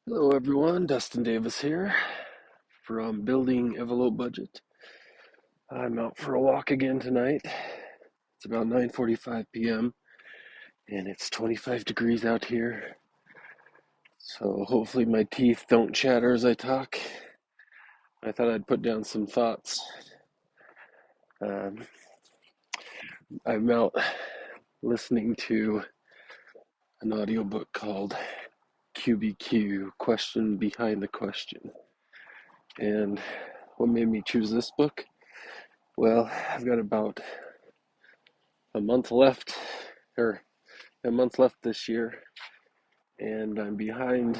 Hello everyone, Dustin Davis here from Building Envelope Budget. I'm out for a walk again tonight. It's about 9:45 p.m. and it's 25 degrees out here. So hopefully my teeth don't chatter as I talk. I thought I'd put down some thoughts. Um, I'm out listening to an audiobook called QBQ, Question Behind the Question. And what made me choose this book? Well, I've got about a month left, or a month left this year, and I'm behind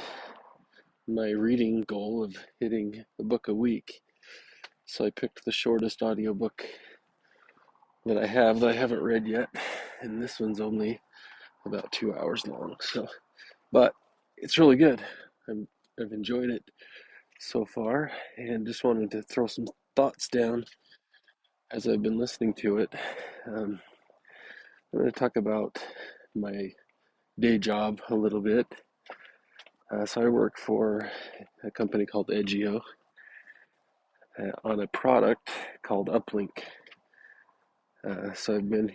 my reading goal of hitting a book a week. So I picked the shortest audiobook that I have that I haven't read yet, and this one's only about 2 hours long. But it's really good. I've enjoyed it so far, and just wanted to throw some thoughts down as I've been listening to it. I'm going to talk about my day job a little bit. So I work for a company called Edgio on a product called Uplink. So I've been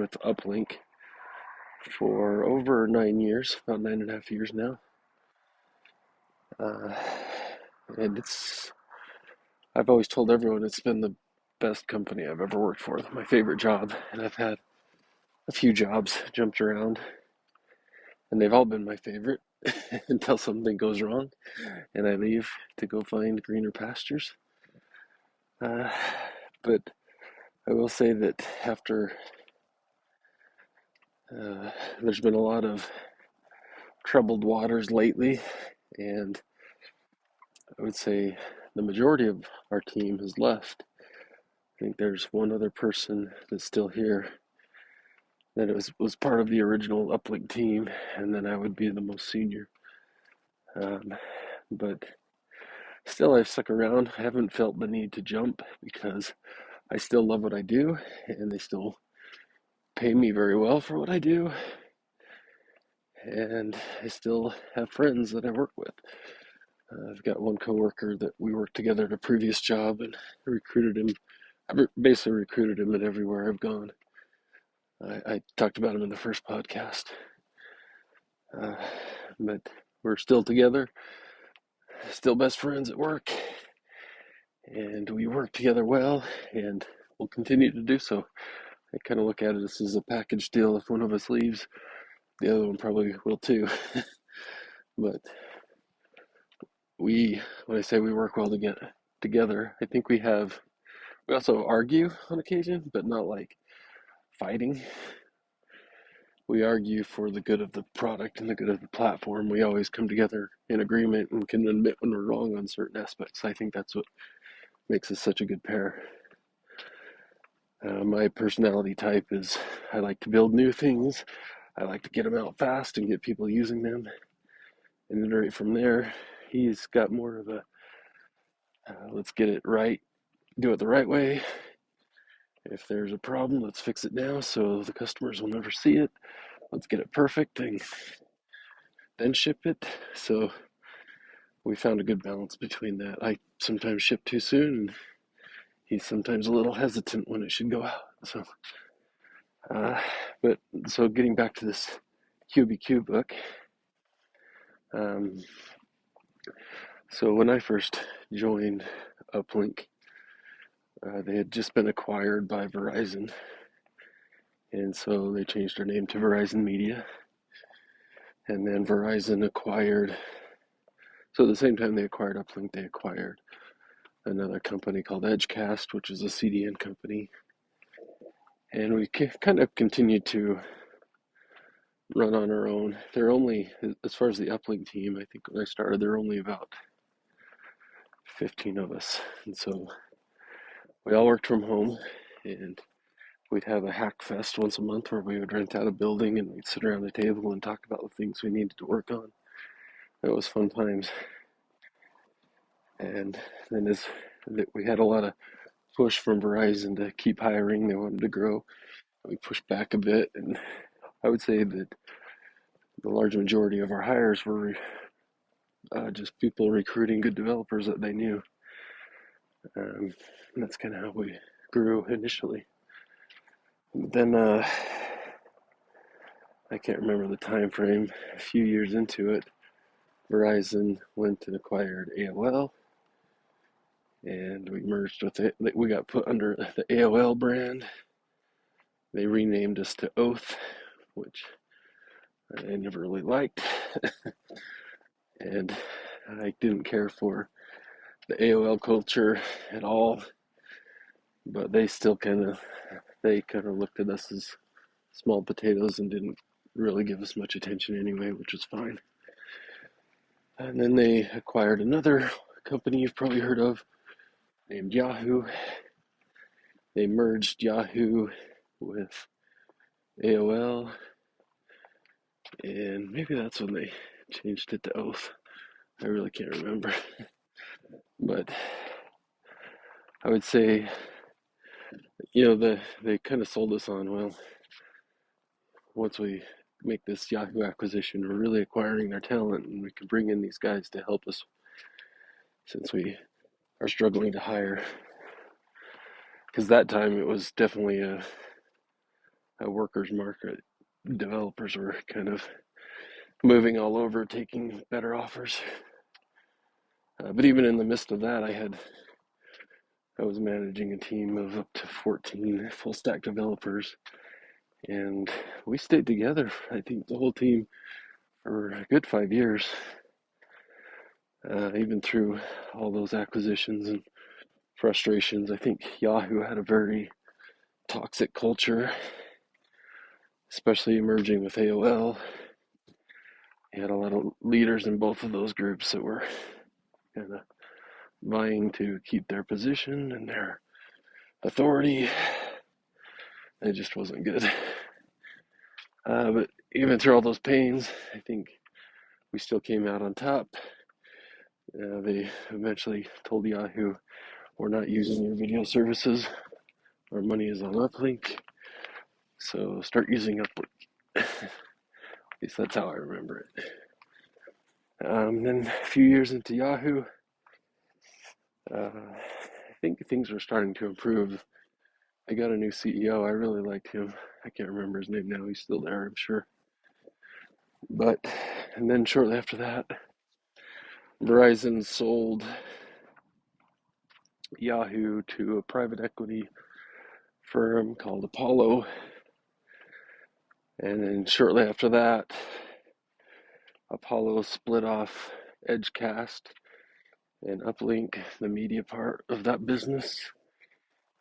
with Uplink for over 9 years, about 9.5 years now. Uh, and I've always told everyone it's been the best company I've ever worked for, my favorite job. And I've had a few jobs, jumped around, and they've all been my favorite until something goes wrong and I leave to go find greener pastures. Uh, but I will say that after there's been a lot of troubled waters lately, and I would say the majority of our team has left. I think there's one other person that's still here that was part of the original Uplink team, and then I would be the most senior. But still, I've stuck around. I haven't felt the need to jump because I still love what I do, and they still pay me very well for what I do, and I still have friends that I work with. I've got one coworker that we worked together at a previous job, and recruited him. I basically recruited him at everywhere I've gone. I talked about him in the first podcast, uh, but we're still together, still best friends at work, and we work together well, and we'll continue to do so. I kind of look at it as a package deal. If one of us leaves, the other one probably will too. But when I say we work well together, I think we also argue on occasion, but not like fighting. We argue for the good of the product and the good of the platform. We always come together in agreement and can admit when we're wrong on certain aspects. I think that's what makes us such a good pair. My personality type is I like to build new things. I like to get them out fast and get people using them, and then right from there, he's got more of a let's get it right, do it the right way. If there's a problem, let's fix it now so the customers will never see it. Let's get it perfect and then ship it. So we found a good balance between that. I sometimes ship too soon, and he's sometimes a little hesitant when it should go out. Uh, but so getting back to this QBQ book. Um, so when I first joined Uplink, they had just been acquired by Verizon, and so they changed their name to Verizon Media. And then Verizon acquired, so at the same time they acquired Uplink, they acquired another company called Edgecast, which is a CDN company. And we kind of continued to run on our own. They're only, as far as the Uplink team, I think when I started, there were only about 15 of us. And so we all worked from home, and we'd have a hack fest once a month where we would rent out a building and we'd sit around the table and talk about the things we needed to work on. It was fun times. And then we had a lot of push from Verizon to keep hiring. They wanted to grow. We pushed back a bit, and I would say that the large majority of our hires were just people recruiting good developers that they knew. And that's kind of how we grew initially. Then I can't remember the time frame. A few years into it, Verizon went and acquired AOL, and we merged with it. We got put under the AOL brand. They renamed us to Oath, which I never really liked, and I didn't care for the AOL culture at all. But they still kind of looked at us as small potatoes and didn't really give us much attention anyway, which was fine. And then they acquired another company you've probably heard of named Yahoo. They merged Yahoo with AOL, and maybe that's when they changed it to Oath. I really can't remember. But I would say, they kind of sold us on, well, once we make this Yahoo acquisition, we're really acquiring their talent, and we can bring in these guys to help us since we are struggling to hire. Because that time it was definitely a worker's market. Developers were kind of moving all over, taking better offers. But even in the midst of that, I was managing a team of up to 14 full stack developers, and we stayed together, I think, the whole team for a good 5 years, even through all those acquisitions and frustrations. I think Yahoo had a very toxic culture, especially emerging with AOL. You had a lot of leaders in both of those groups that were kind of vying to keep their position and their authority. It just wasn't good. But even through all those pains, I think we still came out on top. They eventually told Yahoo, we're not using your video services. Our money is on Uplink. So start using Uplink. At least that's how I remember it. Then a few years into Yahoo, I think things were starting to improve. I got a new CEO. I really liked him. I can't remember his name now. He's still there, I'm sure. And then shortly after that, Verizon sold Yahoo to a private equity firm called Apollo. And then shortly after that, Apollo split off Edgecast and Uplink, the media part of that business,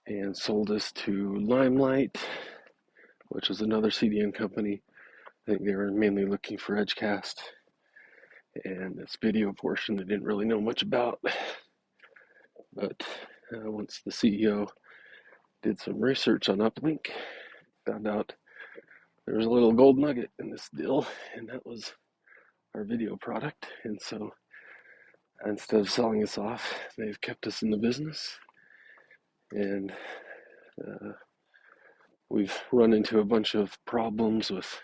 and sold us to Limelight, which was another CDN company. I think they were mainly looking for Edgecast and this video portion they didn't really know much about. But once the CEO did some research on Uplink, found out there was a little gold nugget in this deal, and that was our video product. And so instead of selling us off, they've kept us in the business. And we've run into a bunch of problems with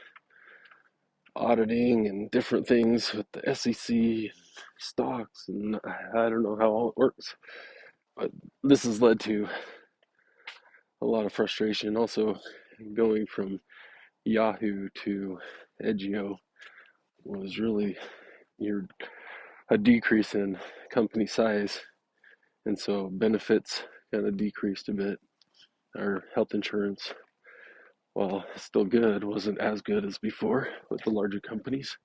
auditing and different things with the SEC and stocks, and I don't know how all it works. But this has led to a lot of frustration. Also, going from Yahoo to Edgio was really a decrease in company size, and so benefits kind of decreased a bit. Our health insurance, while still good, wasn't as good as before with the larger companies.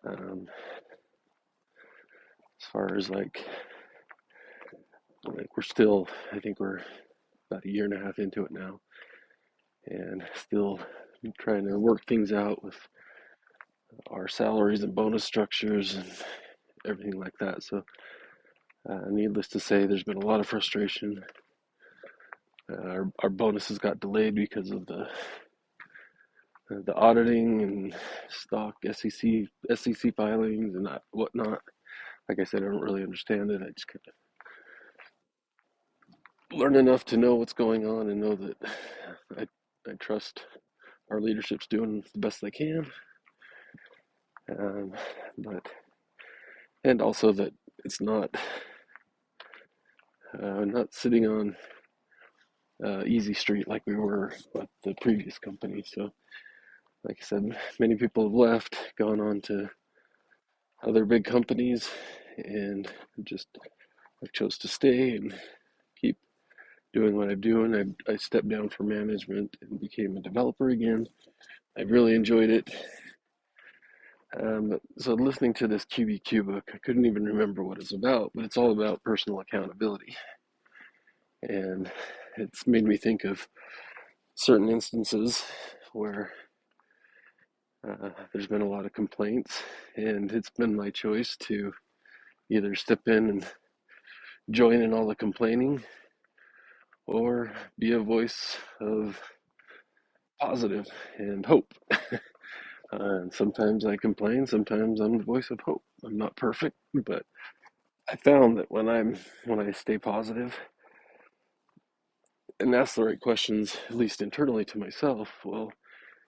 As far as like we're still, I think we're about a year and a half into it now, and still trying to work things out with our salaries and bonus structures and everything like that. So needless to say, there's been a lot of frustration. Our bonuses got delayed because of the auditing and stock SEC filings and whatnot. Like I said, I don't really understand it. I just kind of learn enough to know what's going on and know that I trust our leadership's doing the best they can. But and also that it's not sitting on easy street like we were with the previous company. So, like I said, many people have left, gone on to other big companies, and just I chose to stay and keep doing what I'm doing. I stepped down from management and became a developer again. I really enjoyed it. So listening to this QBQ book, I couldn't even remember what it's about, but it's all about personal accountability. And it's made me think of certain instances where there's been a lot of complaints, and it's been my choice to either step in and join in all the complaining or be a voice of positive and hope. And sometimes I complain, sometimes I'm the voice of hope. I'm not perfect, but I found that when I stay positive and ask the right questions, at least internally to myself, well,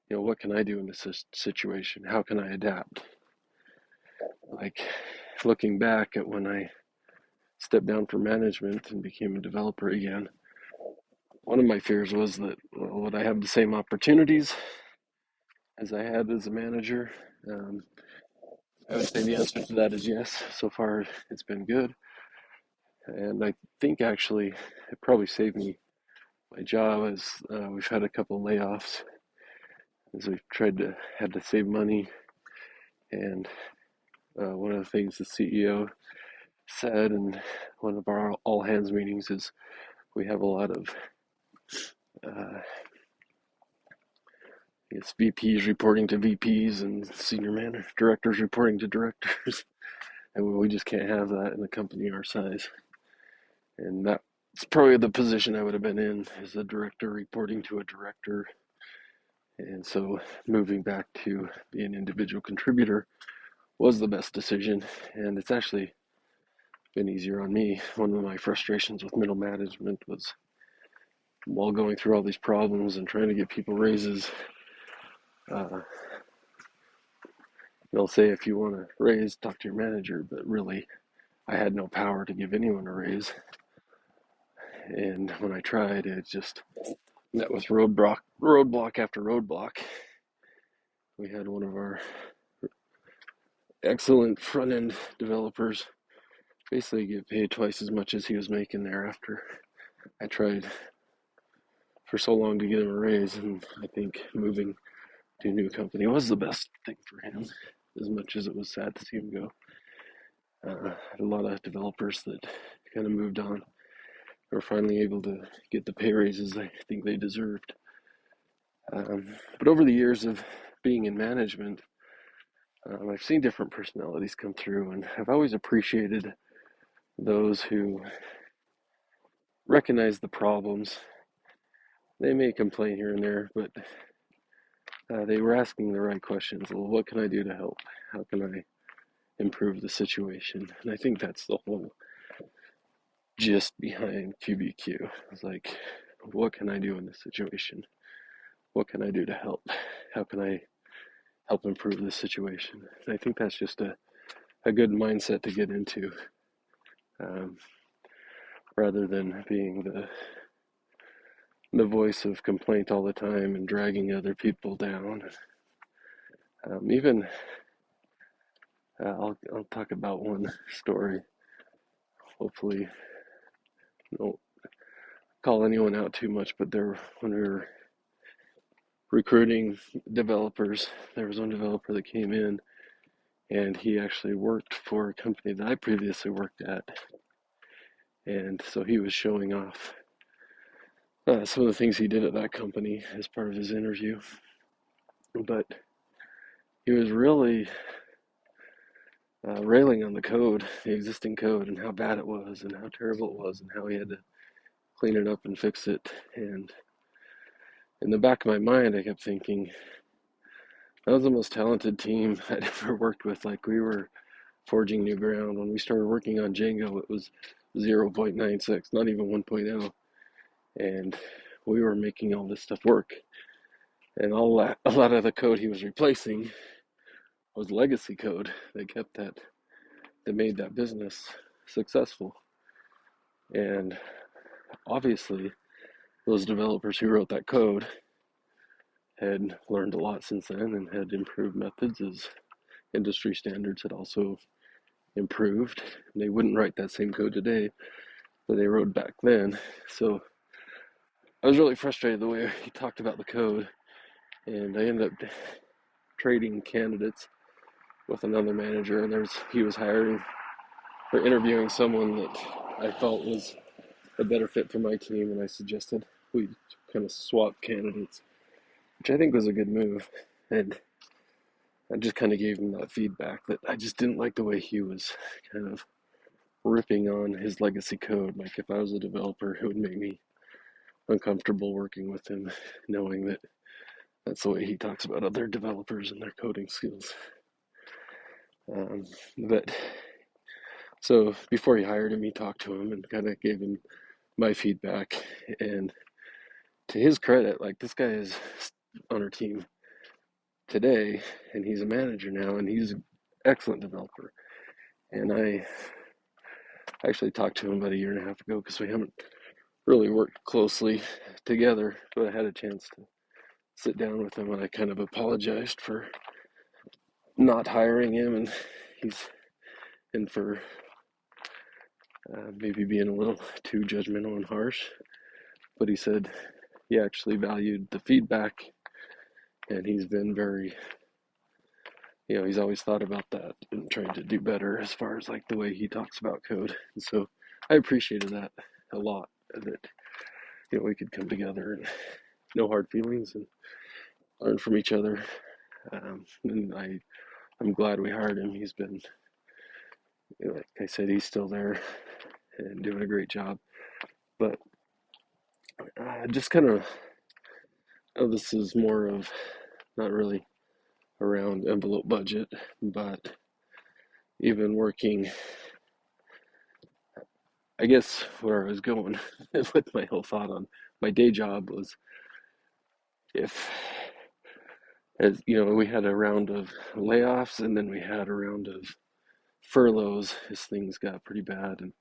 what can I do in this situation? How can I adapt? Like looking back at when I stepped down from management and became a developer again, one of my fears was that, well, would I have the same opportunities as I had as a manager? Um, I would say the answer to that is yes. So far, it's been good. And I think actually it probably saved me my job as we've had a couple of layoffs as we've had to save money. And one of the things the CEO said in one of our all hands meetings is we have a lot of I guess VPs reporting to VPs and senior manager directors reporting to directors, and we just can't have that in a company our size. And that's probably the position I would have been in as a director reporting to a director. And so moving back to being an individual contributor was the best decision, and it's actually been easier on me. One of my frustrations with middle management was while going through all these problems and trying to get people raises, uh, they'll say if you want a raise, talk to your manager, but really I had no power to give anyone a raise. And when I tried, it just met with roadblock after roadblock. We had one of our excellent front end developers basically get paid twice as much as he was making there after I tried for so long to get him a raise. And I think moving to a new company was the best thing for him, as much as it was sad to see him go. Had a lot of developers that kind of moved on, were finally able to get the pay raises I think they deserved. But over the years of being in management, I've seen different personalities come through, and I've always appreciated those who recognize the problems. They may complain here and there, but they were asking the right questions. Well, what can I do to help? How can I improve the situation? And I think that's the whole gist behind QBQ. It's like, what can I do in this situation? What can I do to help? How can I help improve this situation? And I think that's just a good mindset to get into, um, rather than being the voice of complaint all the time and dragging other people down. Even I'll talk about one story. Hopefully, don't call anyone out too much, but when we were recruiting developers, there was one developer that came in, and he actually worked for a company that I previously worked at, and so he was showing off some of the things he did at that company as part of his interview. But he was really railing on the code, the existing code, and how bad it was, and how terrible it was, and how he had to clean it up and fix it. And in the back of my mind, I kept thinking, that was the most talented team I'd ever worked with. Like, we were forging new ground. When we started working on Django, it was 0.96, not even 1.0. And we were making all this stuff work. And a lot of the code he was replacing was legacy code. They kept that that made that business successful. And obviously, those developers who wrote that code had learned a lot since then and had improved methods as industry standards had also improved. They wouldn't write that same code today that they wrote back then. So I was really frustrated the way he talked about the code, and I ended up trading candidates with another manager, and he was hiring or interviewing someone that I felt was a better fit for my team, and I suggested we kind of swap candidates, which I think was a good move. And I just kind of gave him that feedback that I just didn't like the way he was kind of ripping on his legacy code. Like if I was a developer, it would make me uncomfortable working with him, knowing that that's the way he talks about other developers and their coding skills. But so before he hired him, he talked to him and kind of gave him my feedback. And to his credit, like this guy is on our team today, and he's a manager now, and he's an excellent developer. And I actually talked to him about a year and a half ago because we haven't really worked closely together, but I had a chance to sit down with him, and I kind of apologized for not hiring him, and for maybe being a little too judgmental and harsh. But he said he actually valued the feedback, and he's been very, he's always thought about that and trying to do better as far as like the way he talks about code. And so I appreciated that a lot, that we could come together and no hard feelings and learn from each other. And I'm glad we hired him. He's been, like I said, he's still there and doing a great job. But just kind of, this is more of not really around envelope budget, but even working, I guess where I was going with my whole thought on my day job was, if, as we had a round of layoffs and then we had a round of furloughs as things got pretty bad, and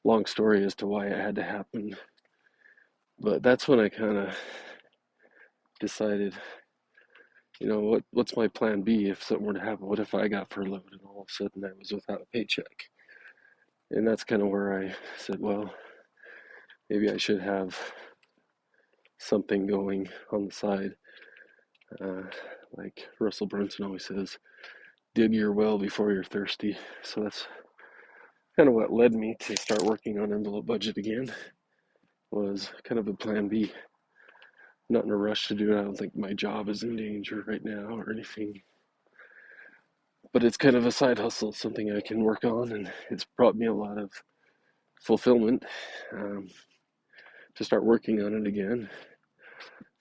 long story as to why it had to happen. But that's when I kind of decided, what's my plan B if something were to happen? What if I got furloughed and all of a sudden I was without a paycheck? And that's kind of where I said, well, maybe I should have something going on the side. Like Russell Brunson always says, dig your well before you're thirsty. So that's kind of what led me to start working on envelope budget again, was kind of a plan B. Not in a rush to do it. I don't think my job is in danger right now or anything. But it's kind of a side hustle, something I can work on, and it's brought me a lot of fulfillment to start working on it again.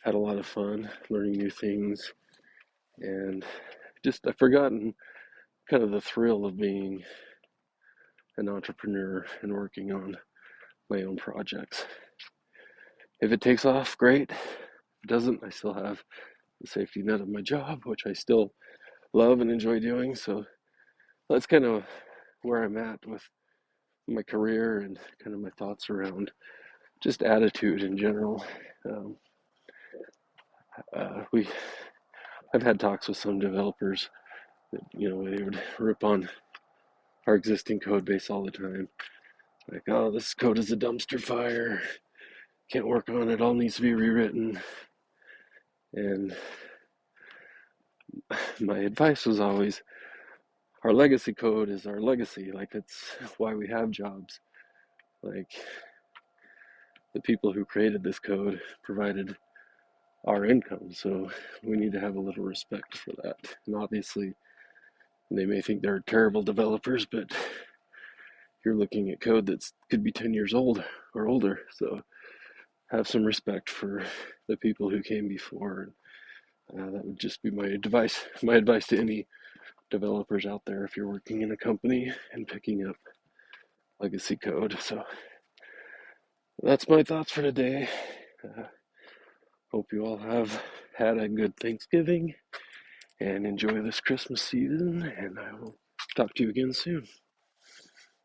Had a lot of fun learning new things, and just I've forgotten kind of the thrill of being an entrepreneur and working on my own projects. If it takes off, great. If it doesn't, I still have the safety net of my job, which I still love and enjoy doing. So that's kind of where I'm at with my career and kind of my thoughts around just attitude in general. I've had talks with some developers that, they would rip on our existing code base all the time. Like, oh, this code is a dumpster fire. Can't work on it. All needs to be rewritten. And my advice was always, our legacy code is our legacy. Like, it's why we have jobs. Like, the people who created this code provided our income, so we need to have a little respect for that. And obviously, they may think they're terrible developers, but you're looking at code that could be 10 years old or older, so have some respect for the people who came before. That would just be my advice to any developers out there if you're working in a company and picking up legacy code. So that's my thoughts for today. Hope you all have had a good Thanksgiving and enjoy this Christmas season, and I will talk to you again soon.